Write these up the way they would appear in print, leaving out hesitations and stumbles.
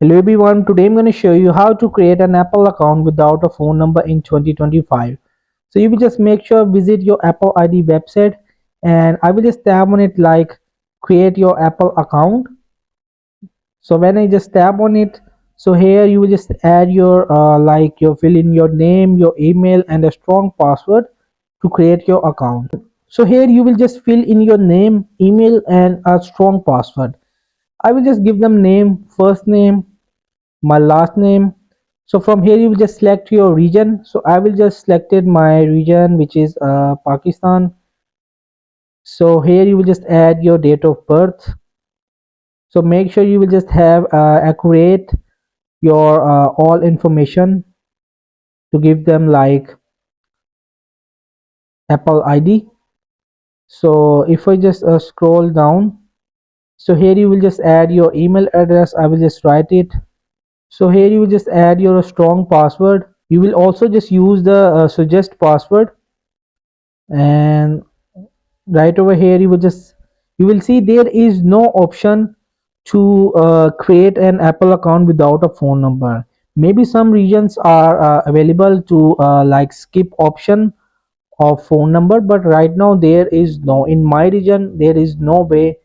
Hello everyone, today I'm going to show you how to create an Apple account without a phone number in 2025. So you will just make sure visit your Apple ID website, and I will just tap on it like create your Apple account. So when I just tap on it, so here you will just add your like your fill in your name, your email and a strong password to create your account. So here you will just fill in your name, email and a strong password. I will just give them name, first name, my last name. So from here you will just select your region. So I will just selected my region, which is Pakistan. So here you will just add your date of birth. So make sure you will just have accurate your all information to give them like Apple ID. So if I just scroll down, so here you will just add your email address. I will just write it. So here you will just add your strong password. You will also just use the suggest password, and right over here you will see there is no option to create an Apple account without a phone number. Maybe some regions are available to like skip option of phone number, but right now there is no, in my region there is no way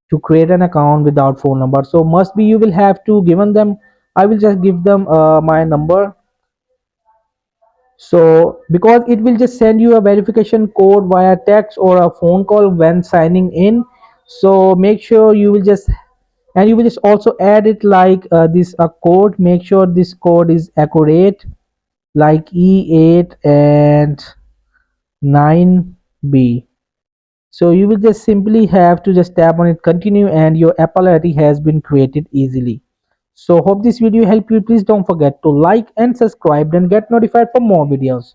to create an account without phone number. So must be you will have to given them. I will just give them my number. So because it will just send you a verification code via text or a phone call when signing in. So make sure you will just, and you will just also add it like this a code. Make sure this code is accurate like E8 and 9B. So you will just simply have to just tap on it, continue, and your Apple ID has been created easily. So hope this video helped you. Please don't forget to like and subscribe and get notified for more videos.